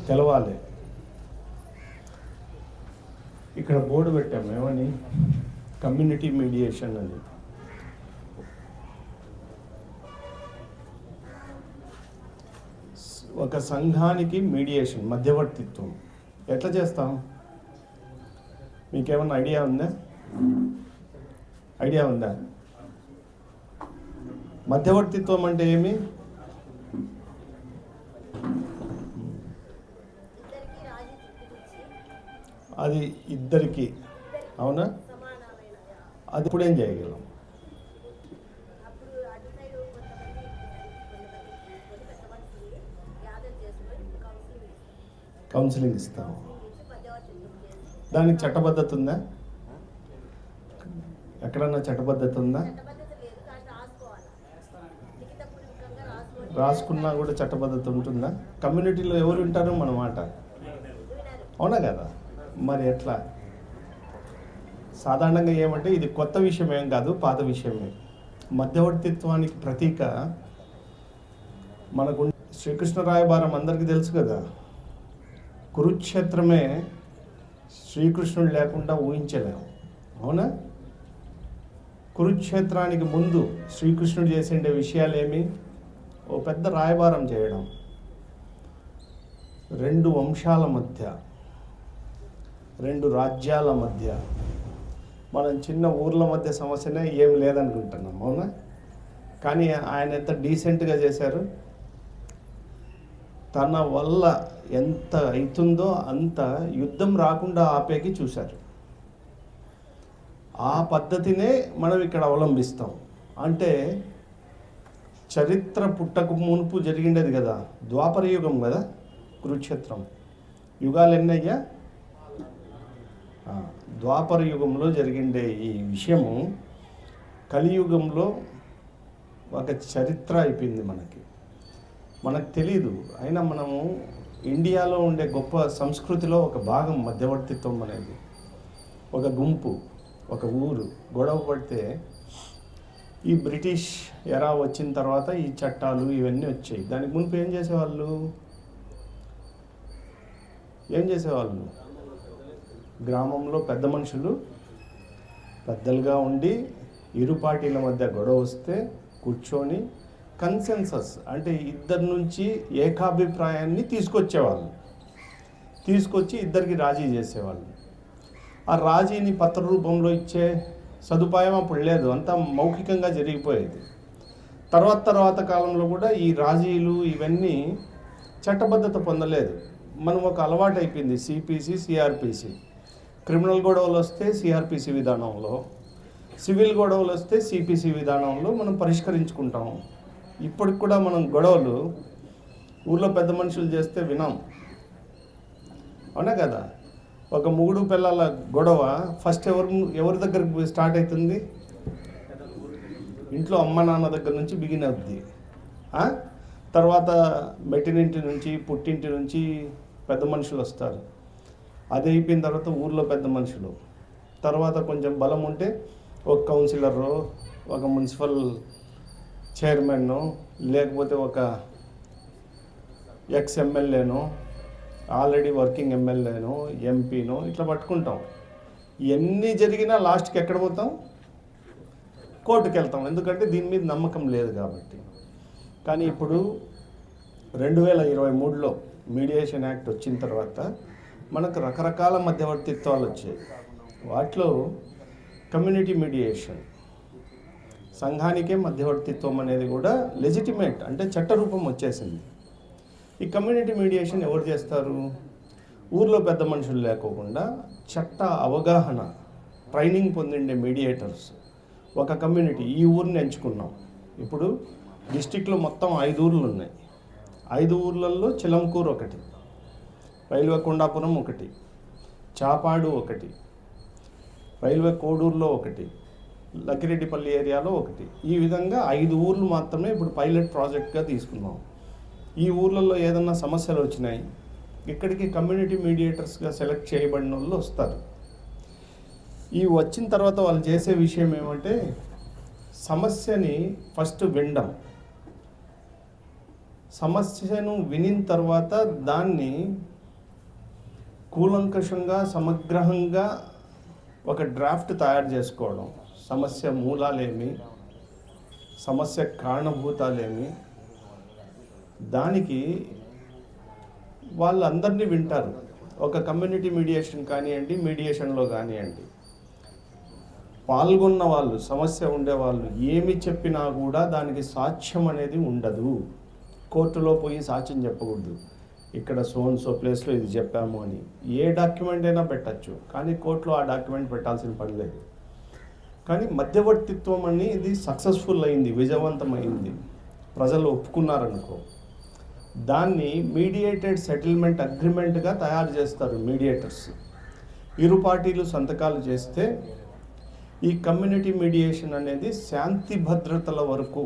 తెలవాలి. ఇక్కడ బోర్డు పెట్టాము ఏమని, కమ్యూనిటీ మీడియేషన్ అని. ఒక సంఘానికి మీడియేషన్, మధ్యవర్తిత్వం ఎట్లా చేస్తాం? మీకేమన్నా ఐడియా ఉందా? మధ్యవర్తిత్వం అంటే ఏమి? అది ఇద్దరికి, అవునా? అది ఇప్పుడు ఏం చేయగలం? కౌన్సిలింగ్ ఇస్తాం. దానికి చట్టబద్ధత ఉందా? ఎక్కడన్నా చట్టబద్ధత ఉందా? రాసుకున్నా కూడా చట్టబద్ధత ఉంటుందా? కమ్యూనిటీలో ఎవరు వింటారు మన మాట? అవునా కదా? మరి ఎట్లా? సాధారణంగా ఏమంటే ఇది కొత్త విషయం ఏం కాదు, పాత విషయమే. మధ్యవర్తిత్వానికి ప్రతీక మనకు శ్రీకృష్ణ రాయబారం అందరికీ తెలుసు కదా. కురుక్షేత్రమే శ్రీకృష్ణుడు లేకుండా ఊహించలేము, అవునా? కురుక్షేత్రానికి ముందు శ్రీకృష్ణుడు చేసే విషయాలు ఏమి? ఓ పెద్ద రాయబారం చేయడం, 2 వంశాల మధ్య, 2 రాజ్యాల మధ్య. మనం చిన్న ఊర్ల మధ్య సమస్యనే ఏం లేదనుకుంటున్నాం, అవునా? కానీ ఆయన ఎంత డీసెంట్గా చేశారు. తన వల్ల ఎంత అవుతుందో అంత యుద్ధం రాకుండా ఆపేకి చూశారు. ఆ పద్ధతినే మనం ఇక్కడ అవలంబిస్తాం. అంటే చరిత్ర పుట్టకు మునుపు జరిగిండేది కదా, ద్వాపర యుగం కదా కురుక్షేత్రం. యుగాలు ఎన్నయ్యా? ద్వాపర యుగంలో జరిగిండే ఈ విషయము కలియుగంలో ఒక చరిత్ర అయిపోయింది. మనకు తెలీదు. అయినా మనము ఇండియాలో ఉండే గొప్ప సంస్కృతిలో ఒక భాగం మధ్యవర్తిత్వం అనేది. ఒక గుంపు, ఒక ఊరు గొడవ పడితే ఈ బ్రిటిష్ ఎరా వచ్చిన తర్వాత ఈ చట్టాలు ఇవన్నీ వచ్చాయి. దానికి మునుపు ఏం చేసేవాళ్ళు? గ్రామంలో పెద్ద మనుషులు పెద్దలుగా ఉండి ఇరు పార్టీల మధ్య గొడవ వస్తే కూర్చొని కన్సెన్సస్ అంటే ఇద్దరి నుంచి ఏకాభిప్రాయాన్ని తీసుకొచ్చి ఇద్దరికి రాజీ చేసేవాళ్ళు. ఆ రాజీని పత్ర రూపంలో ఇచ్చే సదుపాయం అప్పుడు లేదు, అంతా మౌఖికంగా జరిగిపోయేది. తర్వాత కాలంలో కూడా ఈ రాజీలు ఇవన్నీ చట్టబద్ధత పొందలేదు. మనం ఒక అలవాటు అయిపోయింది, సిపిసి, సిఆర్పిసి. క్రిమినల్ గొడవలు వస్తే సిఆర్పిసి విధానంలో, సివిల్ గొడవలు వస్తే సిపిసి విధానంలో మనం పరిష్కరించుకుంటాం. ఇప్పటికి కూడా మనం గొడవలు ఊళ్ళో పెద్ద మనుషులు చేస్తే వినాం, అవునా కదా? ఒక మొగుడు పిల్లల గొడవ ఫస్ట్ ఎవరి దగ్గరకు స్టార్ట్ అవుతుంది? ఇంట్లో అమ్మ నాన్న దగ్గర నుంచి బిగిన్ అవుద్ది. తర్వాత మెట్టినింటి నుంచి, పుట్టింటి నుంచి పెద్ద మనుషులు వస్తారు. అది అయిపోయిన తర్వాత ఊర్లో పెద్ద మనుషులు, తర్వాత కొంచెం బలం ఉంటే ఒక కౌన్సిలరు, ఒక మున్సిపల్ చైర్మన్, లేకపోతే ఒక ఎక్స్ ఎమ్మెల్యేనో, ఆల్రెడీ వర్కింగ్ ఎమ్మెల్యేనో, ఎంపీనో ఇట్లా పట్టుకుంటాం. ఇవన్నీ జరిగినా లాస్ట్కి ఎక్కడ పోతాం? కోర్టుకు వెళ్తాం. ఎందుకంటే దీని మీద నమ్మకం లేదు కాబట్టి. కానీ ఇప్పుడు 2023లో మీడియేషన్ యాక్ట్ వచ్చిన తర్వాత మనకు రకరకాల మధ్యవర్తిత్వాలు వచ్చాయి. వాటిలో కమ్యూనిటీ మీడియేషన్, సంఘానికే మధ్యవర్తిత్వం అనేది కూడా లెజిటిమేట్, అంటే చట్టరూపం వచ్చేసింది. ఈ కమ్యూనిటీ మీడియేషన్ ఎవరు చేస్తారు? ఊర్లో పెద్ద మనుషులు లేకోకుండా చట్ట అవగాహన, ట్రైనింగ్ పొందిండే మీడియేటర్స్. ఒక కమ్యూనిటీ, ఈ ఊరిని ఎంచుకున్నాం. ఇప్పుడు డిస్టిక్లో మొత్తం 5 ఊర్లు ఉన్నాయి. 5 ఊర్లలో చిలంకూరు ఒకటి, రైల్వే కొండాపురం ఒకటి, చాపాడు ఒకటి, రైల్వే కోడూరులో ఒకటి, లక్కిరెడ్డిపల్లి ఏరియాలో ఒకటి. ఈ విధంగా 5 ఊర్లు మాత్రమే ఇప్పుడు పైలట్ ప్రాజెక్ట్గా తీసుకున్నాం. ఈ ఊర్లలో ఏదన్నా సమస్యలు వచ్చినాయి, ఇక్కడికి కమ్యూనిటీ మీడియేటర్స్గా సెలెక్ట్ చేయబడిన వాళ్ళు వస్తారు. ఈ వచ్చిన తర్వాత వాళ్ళు చేసే విషయం ఏమంటే సమస్యని ఫస్ట్ వినడం, సమస్యను వినిన తర్వాత దాన్ని కూలంకషంగా సమగ్రంగా ఒక డ్రాఫ్ట్ తయారు చేసుకోవడం, సమస్య మూలాలేమి, సమస్య కారణభూతాలేమి, దానికి వాళ్ళందరినీ వింటారు. ఒక కమ్యూనిటీ మీడియేషన్ కానివ్వండి, మీడియేషన్లో కానివ్వండి, పాల్గొన్న వాళ్ళు, సమస్య ఉండేవాళ్ళు ఏమి చెప్పినా కూడా దానికి సాక్ష్యం అనేది ఉండదు. కోర్టులో పోయి సాక్ష్యం చెప్పకూడదు, ఇక్కడ సో ప్లేస్లో ఇది చెప్పాము అని. ఏ డాక్యుమెంట్ అయినా పెట్టచ్చు, కానీ కోర్టులో ఆ డాక్యుమెంట్ పెట్టాల్సిన పని లేదు. కానీ మధ్యవర్తిత్వం అనేది సక్సెస్ఫుల్ అయింది, విజయవంతమైంది, ప్రజలు ఒప్పుకున్నారనుకో, దాన్ని మీడియేటెడ్ సెటిల్మెంట్ అగ్రిమెంట్గా తయారు చేస్తారు మీడియేటర్స్. ఇరు పార్టీలు సంతకాలు చేస్తే ఈ కమ్యూనిటీ మీడియేషన్ అనేది శాంతి భద్రతల వరకు.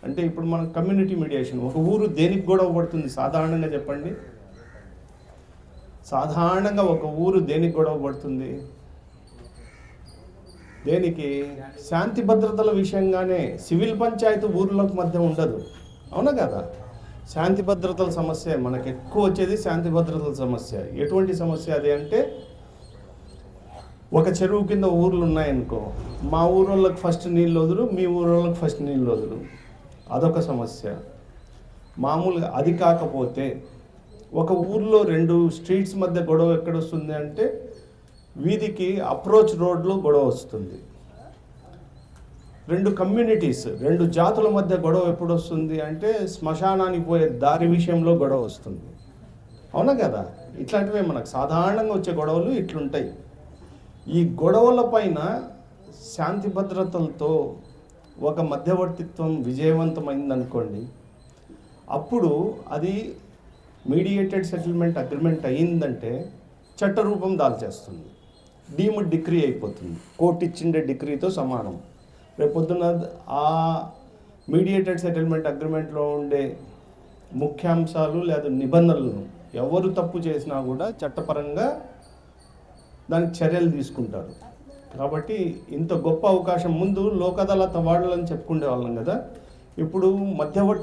అంటే ఇప్పుడు మన కమ్యూనిటీ మీడియేషన్, ఒక ఊరు దేనికి గొడవ పడుతుంది సాధారణంగా చెప్పండి? సాధారణంగా ఒక ఊరు దేనికి గొడవ పడుతుంది? దేనికి? శాంతి భద్రతల విషయంగానే. సివిల్ పంచాయతీ ఊర్లకు మధ్య ఉండదు, అవునా కదా? శాంతి భద్రతల సమస్య మనకు ఎక్కువ వచ్చేది. శాంతి భద్రతల సమస్య ఎటువంటి సమస్య అది అంటే, ఒక చెరువు కింద ఊర్లు ఉన్నాయనుకో, మా ఊరోళ్ళకి ఫస్ట్ నీళ్ళు వదులు, మీ ఊరోళ్ళకి ఫస్ట్ నీళ్ళు వదులు, అదొక సమస్య. మామూలుగా అది కాకపోతే ఒక ఊర్లో 2 స్ట్రీట్స్ మధ్య గొడవ ఎక్కడొస్తుంది అంటే, వీధికి అప్రోచ్ రోడ్లో గొడవ వస్తుంది. 2 కమ్యూనిటీస్, 2 జాతుల మధ్య గొడవ ఎప్పుడు వస్తుంది అంటే, శ్మశానానికి పోయే దారి విషయంలో గొడవ వస్తుంది, అవునా కదా? ఇట్లాంటివే మనకు సాధారణంగా వచ్చే గొడవలు ఇట్లుంటాయి. ఈ గొడవల పైన శాంతి భద్రతలతో ఒక మధ్యవర్తిత్వం విజయవంతమైందనుకోండి, అప్పుడు అది మీడియేటెడ్ సెటిల్మెంట్ అగ్రిమెంట్ అయ్యిందంటే చట్టరూపం దాల్చేస్తుంది, డీమ్డ్ డిగ్రీ అయిపోతుంది, కోర్టు ఇచ్చిండే డిగ్రీతో సమానం. రేపొద్దున ఆ మీడియేటెడ్ సెటిల్మెంట్ అగ్రిమెంట్లో ఉండే ముఖ్యాంశాలు లేదా నిబంధనలను ఎవరు తప్పు చేసినా కూడా చట్టపరంగా దానికి చర్యలు తీసుకుంటారు. కాబట్టి ఇంత గొప్ప అవకాశం, ముందు లోక్ అదాలత్ అవార్డులని చెప్పుకునే వాళ్ళం కదా, ఇప్పుడు మధ్యవర్తి